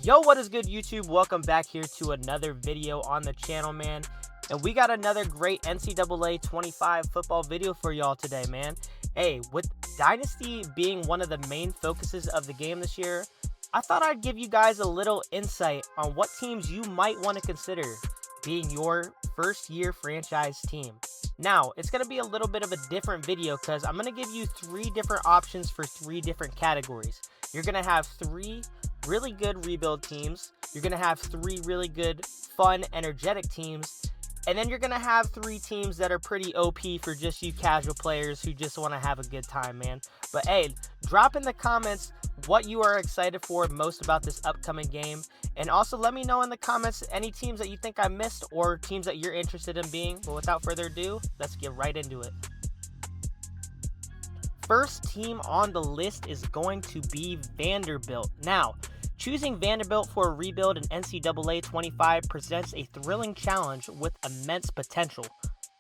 Yo, what is good, YouTube? Welcome back here to another video on the channel, man. And we got another great NCAA 25 football video for y'all today, man. Hey, with Dynasty being one of the main focuses of the game this year, I thought I'd give you guys a little insight on what teams you might want to consider being your first year franchise team. Now, it's going to be a little bit of a different video because I'm going to give you 3 different options for 3 different categories. You're going to have 3 really good rebuild teams. You're going to have 3 really good, fun, energetic teams. And then you're going to have 3 teams that are pretty OP for just you casual players who just want to have a good time, man. But hey, drop in the comments what you are excited for most about this upcoming game. And also let me know in the comments any teams that you think I missed or teams that you're interested in being. But without further ado, let's get right into it. First team on the list is going to be Vanderbilt. Now, choosing Vanderbilt for a rebuild in NCAA 25 presents a thrilling challenge with immense potential.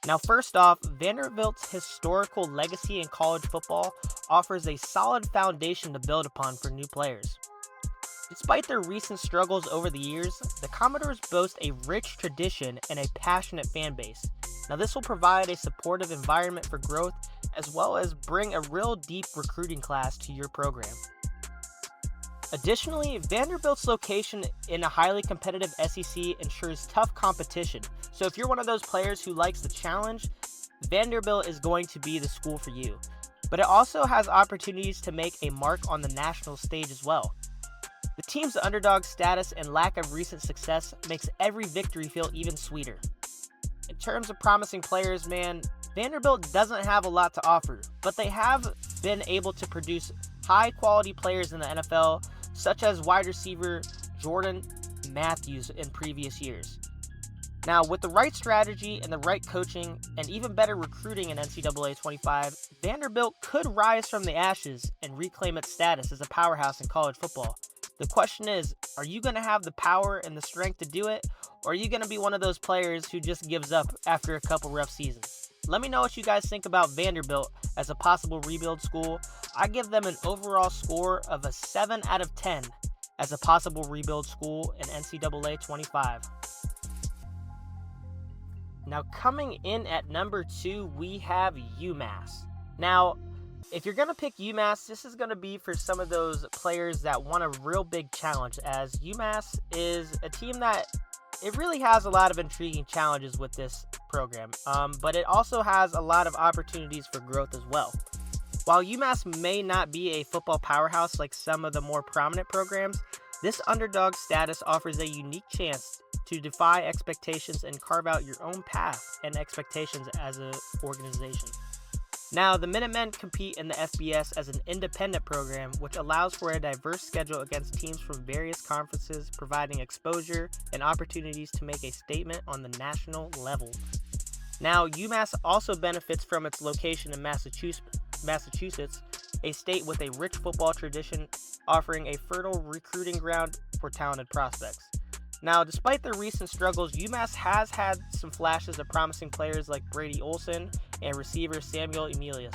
Now, first off, Vanderbilt's historical legacy in college football offers a solid foundation to build upon for new players. Despite their recent struggles over the years, the Commodores boast a rich tradition and a passionate fan base. Now, this will provide a supportive environment for growth as well as bring a real deep recruiting class to your program. Additionally, Vanderbilt's location in a highly competitive SEC ensures tough competition. So if you're one of those players who likes the challenge, Vanderbilt is going to be the school for you. But it also has opportunities to make a mark on the national stage as well. The team's underdog status and lack of recent success makes every victory feel even sweeter. In terms of promising players, man, Vanderbilt doesn't have a lot to offer, but they have been able to produce high-quality players in the NFL, such as wide receiver Jordan Matthews in previous years. Now, with the right strategy and the right coaching and even better recruiting in NCAA 25, Vanderbilt could rise from the ashes and reclaim its status as a powerhouse in college football. The question is, are you going to have the power and the strength to do it, or are you going to be one of those players who just gives up after a couple rough seasons? Let me know what you guys think about Vanderbilt as a possible rebuild school. I give them an overall score of a 7 out of 10 as a possible rebuild school in NCAA 25. Now, coming in at number 2, we have UMass. Now, if you're going to pick UMass, this is going to be for some of those players that want a real big challenge, as UMass is a team that it really has a lot of intriguing challenges with this program, but it also has a lot of opportunities for growth as well. While UMass may not be a football powerhouse like some of the more prominent programs, this underdog status offers a unique chance to defy expectations and carve out your own path and expectations as an organization. Now, the Minutemen compete in the FBS as an independent program, which allows for a diverse schedule against teams from various conferences, providing exposure and opportunities to make a statement on the national level. Now, UMass also benefits from its location in Massachusetts, a state with a rich football tradition, offering a fertile recruiting ground for talented prospects. Now, despite their recent struggles, UMass has had some flashes of promising players like Brady Olson and receiver Samuel Emilius.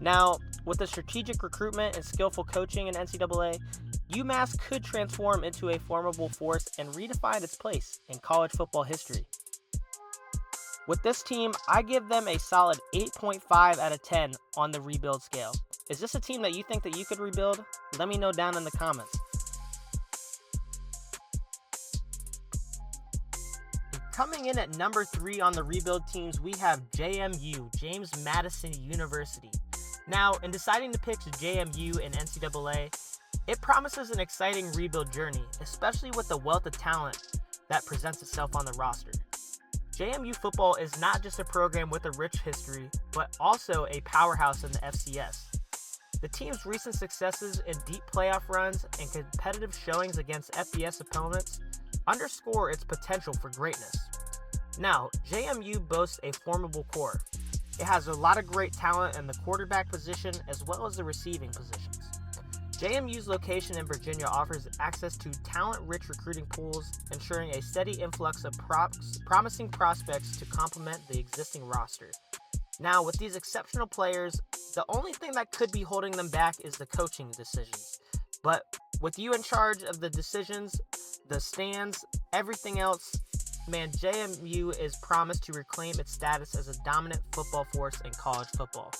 Now, with the strategic recruitment and skillful coaching in NCAA, UMass could transform into a formidable force and redefine its place in college football history. With this team, I give them a solid 8.5 out of 10 on the rebuild scale. Is this a team that you think that you could rebuild? Let me know down in the comments. Coming in at number 3 on the rebuild teams, we have JMU, James Madison University. Now, in deciding to pick JMU in NCAA, it promises an exciting rebuild journey, especially with the wealth of talent that presents itself on the roster. JMU football is not just a program with a rich history, but also a powerhouse in the FCS. The team's recent successes in deep playoff runs and competitive showings against FBS opponents underscore its potential for greatness. Now, JMU boasts a formidable core. It has a lot of great talent in the quarterback position as well as the receiving positions. JMU's location in Virginia offers access to talent-rich recruiting pools, ensuring a steady influx of promising prospects to complement the existing roster. Now, with these exceptional players, the only thing that could be holding them back is the coaching decisions. But with you in charge of the decisions, the stands, everything else, man, JMU is promised to reclaim its status as a dominant football force in college football.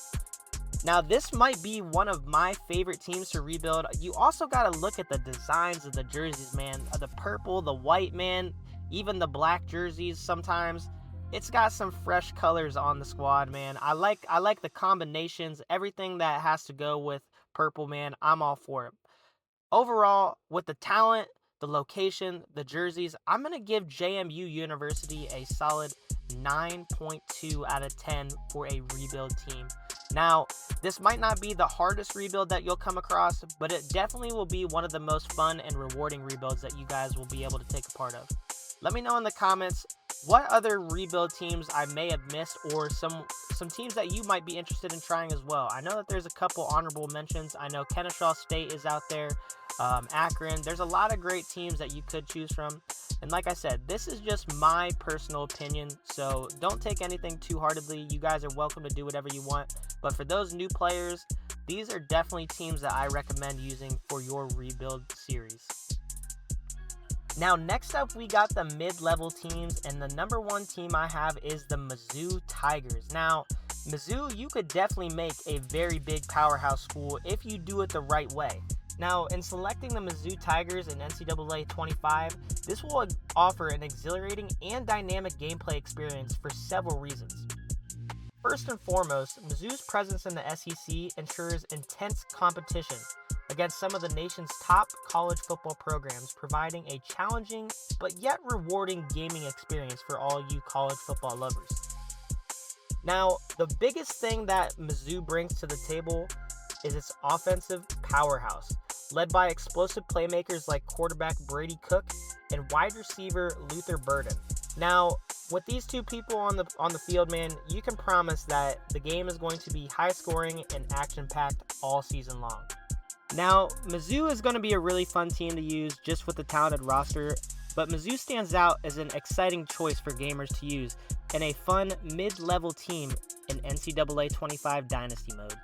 Now, this might be one of my favorite teams to rebuild. You also got to look at the designs of the jerseys, man. The purple, the white, man, even the black jerseys sometimes. It's got some fresh colors on the squad, man. I like the combinations, everything that has to go with purple, man. I'm all for it. Overall, with the talent, the location, the jerseys, I'm going to give JMU University a solid 9.2 out of 10 for a rebuild team. Now, this might not be the hardest rebuild that you'll come across, but it definitely will be one of the most fun and rewarding rebuilds that you guys will be able to take a part of. Let me know in the comments what other rebuild teams I may have missed, or some teams that you might be interested in trying as well. I know that there's a couple honorable mentions. I know Kennesaw State is out there, Akron. There's a lot of great teams that you could choose from. And like I said, this is just my personal opinion, so don't take anything too heartedly. You guys are welcome to do whatever you want. But for those new players, these are definitely teams that I recommend using for your rebuild series. Now, next up, we got the mid-level teams, and the number one team I have is the Mizzou Tigers. Now, Mizzou, you could definitely make a very big powerhouse school if you do it the right way. Now, in selecting the Mizzou Tigers in NCAA 25, this will offer an exhilarating and dynamic gameplay experience for several reasons. First and foremost, Mizzou's presence in the SEC ensures intense competition against some of the nation's top college football programs, providing a challenging but yet rewarding gaming experience for all you college football lovers. Now, the biggest thing that Mizzou brings to the table is its offensive powerhouse, led by explosive playmakers like quarterback Brady Cook and wide receiver Luther Burden. Now, with these two people on the field, man, you can promise that the game is going to be high scoring and action-packed all season long. Now, Mizzou is going to be a really fun team to use just with the talented roster, but Mizzou stands out as an exciting choice for gamers to use and a fun mid-level team in NCAA 25 Dynasty mode.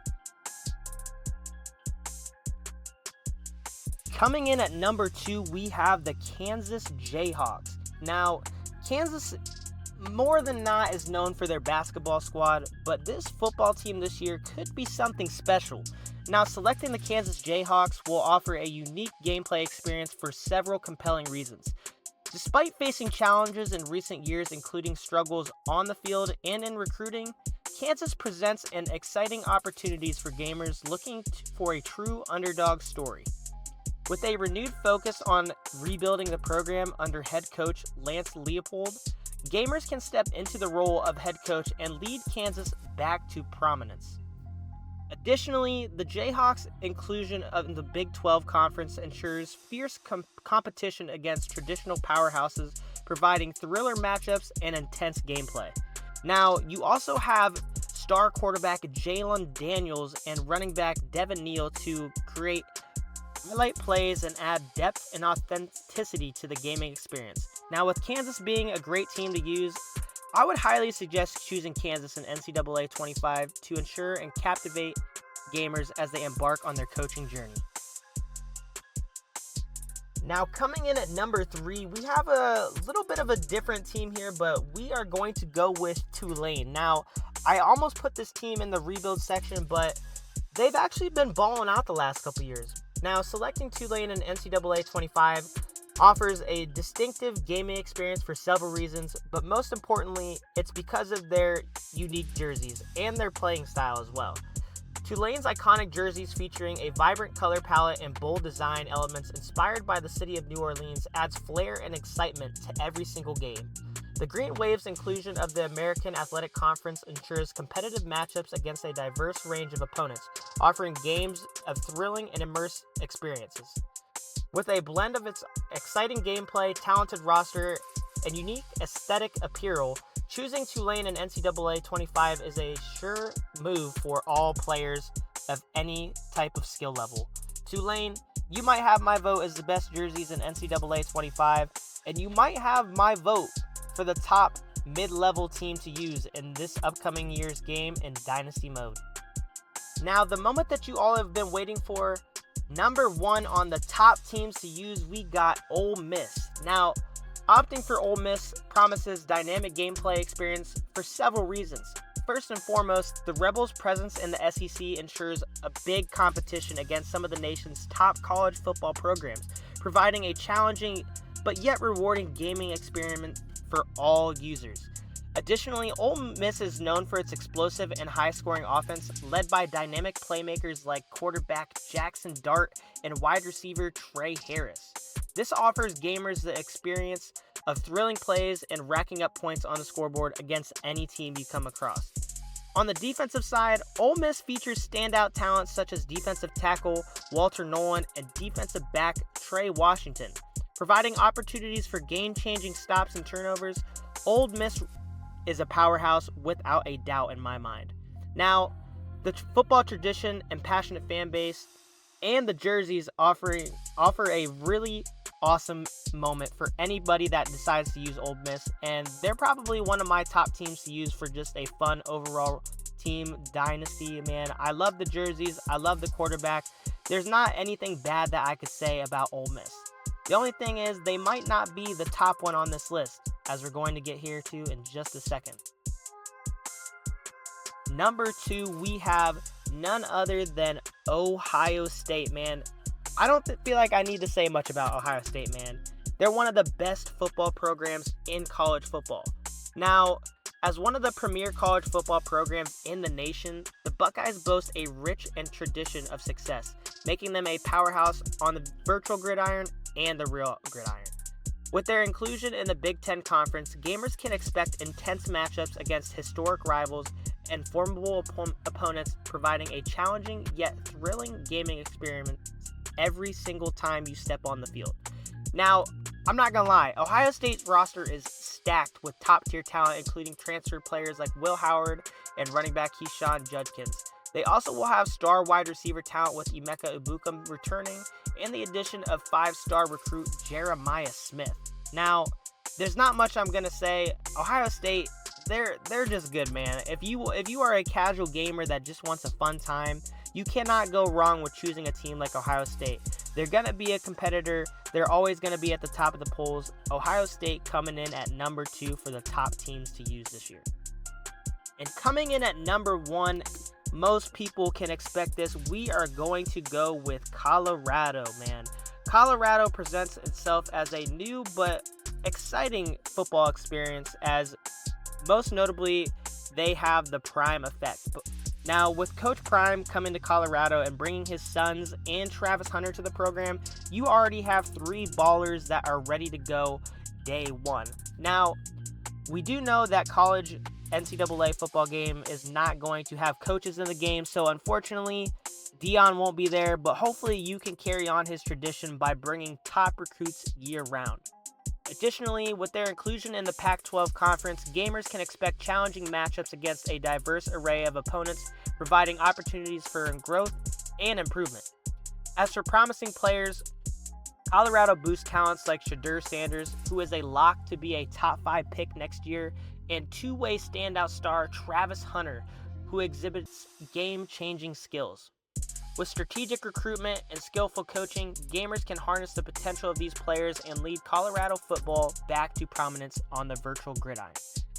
Coming in at number 2, we have the Kansas Jayhawks. Now, Kansas, more than not, is known for their basketball squad, but this football team this year could be something special. Now, selecting the Kansas Jayhawks will offer a unique gameplay experience for several compelling reasons. Despite facing challenges in recent years, including struggles on the field and in recruiting, Kansas presents an exciting opportunities for gamers looking for a true underdog story. With a renewed focus on rebuilding the program under head coach Lance Leopold, gamers can step into the role of head coach and lead Kansas back to prominence. Additionally, the Jayhawks' inclusion of the Big 12 Conference ensures fierce competition against traditional powerhouses, providing thriller matchups and intense gameplay. Now, you also have star quarterback Jalen Daniels and running back Devin Neal to create highlight plays and add depth and authenticity to the gaming experience. Now, with Kansas being a great team to use, I would highly suggest choosing Kansas in NCAA 25 to ensure and captivate gamers as they embark on their coaching journey. Now, coming in at number 3, we have a little bit of a different team here, but we are going to go with Tulane. Now, I almost put this team in the rebuild section, but they've actually been balling out the last couple years. Now, selecting Tulane in NCAA 25 offers a distinctive gaming experience for several reasons, but most importantly, it's because of their unique jerseys and their playing style as well. Tulane's iconic jerseys featuring a vibrant color palette and bold design elements inspired by the city of New Orleans adds flair and excitement to every single game. The Green Wave's inclusion of the American Athletic Conference ensures competitive matchups against a diverse range of opponents, offering games of thrilling and immersive experiences. With a blend of its exciting gameplay, talented roster, and unique aesthetic appeal, choosing Tulane in NCAA 25 is a sure move for all players of any type of skill level. Tulane, you might have my vote as the best jerseys in NCAA 25, and you might have my vote for the top mid-level team to use in this upcoming year's game in Dynasty mode. Now, the moment that you all have been waiting for, Number 1 on the top teams to use, we got Ole Miss. Now, opting for Ole Miss promises dynamic gameplay experience for several reasons. First and foremost, the Rebels' presence in the SEC ensures a big competition against some of the nation's top college football programs, providing a challenging but yet rewarding gaming experience for all users. Additionally, Ole Miss is known for its explosive and high-scoring offense, led by dynamic playmakers like quarterback Jackson Dart and wide receiver Trey Harris. This offers gamers the experience of thrilling plays and racking up points on the scoreboard against any team you come across. On the defensive side, Ole Miss features standout talents such as defensive tackle Walter Nolan and defensive back Trey Washington. Providing opportunities for game-changing stops and turnovers, Ole Miss is a powerhouse without a doubt in my mind. Now, the football tradition and passionate fan base and the jerseys offer a really awesome moment for anybody that decides to use Ole Miss, and they're probably one of my top teams to use for just a fun overall team dynasty. Man, I love the jerseys, I love the quarterback. There's not anything bad that I could say about Ole Miss. The only thing is they might not be the top one on this list, as we're going to get here to in just a second. Number 2, we have none other than Ohio State, man. I don't feel like I need to say much about Ohio State, man. They're one of the best football programs in college football. Now, as one of the premier college football programs in the nation, the Buckeyes boast a rich and tradition of success, making them a powerhouse on the virtual gridiron and the real gridiron. With their inclusion in the Big Ten Conference, gamers can expect intense matchups against historic rivals and formidable opponents, providing a challenging yet thrilling gaming experience every single time you step on the field. Now, I'm not gonna lie, Ohio State's roster is stacked with top-tier talent, including transfer players like Will Howard and running back Keyshawn Judkins. They also will have star wide receiver talent with Emeka Ibuka returning, and the addition of 5-star recruit Jeremiah Smith. Now, there's not much I'm gonna say. Ohio State, they're just good, man. If you are a casual gamer that just wants a fun time, you cannot go wrong with choosing a team like Ohio State. They're gonna be a competitor. They're always gonna be at the top of the polls. Ohio State coming in at number 2 for the top teams to use this year. And coming in at number 1, most people can expect this. We are going to go with Colorado, man. Colorado presents itself as a new but exciting football experience, as most notably, they have the Prime effect. Now, with Coach Prime coming to Colorado and bringing his sons and Travis Hunter to the program, you already have 3 ballers that are ready to go day one. Now, we do know that college NCAA football game is not going to have coaches in the game, so unfortunately, Dion won't be there, but hopefully you can carry on his tradition by bringing top recruits year-round. Additionally, with their inclusion in the Pac-12 conference, gamers can expect challenging matchups against a diverse array of opponents, providing opportunities for growth and improvement. As for promising players, Colorado boosts talents like Shedeur Sanders, who is a lock to be a top 5 pick next year, and two-way standout star Travis Hunter, who exhibits game-changing skills. With strategic recruitment and skillful coaching, gamers can harness the potential of these players and lead Colorado football back to prominence on the virtual gridiron.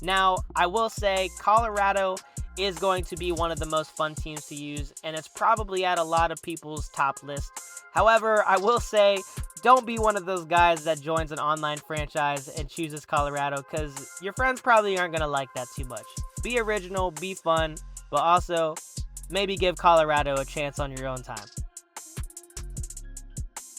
Now, I will say Colorado is going to be one of the most fun teams to use, and it's probably at a lot of people's top list. However, I will say, don't be one of those guys that joins an online franchise and chooses Colorado, because your friends probably aren't going to like that too much. Be original, be fun, but also maybe give Colorado a chance on your own time.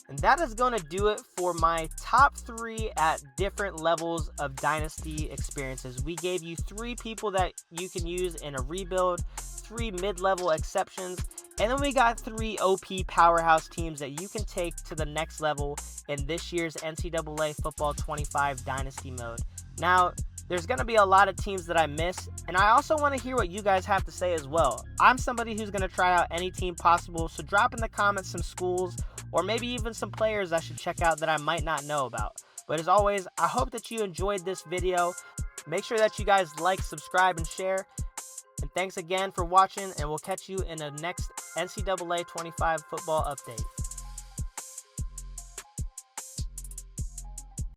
And that is going to do it for my top 3 at different levels of Dynasty experiences. We gave you 3 people that you can use in a rebuild, 3 mid-level exceptions, and then we got 3 OP powerhouse teams that you can take to the next level in this year's NCAA Football 25 Dynasty mode. Now, there's going to be a lot of teams that I miss, and I also want to hear what you guys have to say as well. I'm somebody who's going to try out any team possible, so drop in the comments some schools or maybe even some players I should check out that I might not know about. But as always, I hope that you enjoyed this video. Make sure that you guys like, subscribe, and share. And thanks again for watching, and we'll catch you in the next NCAA 25 football update.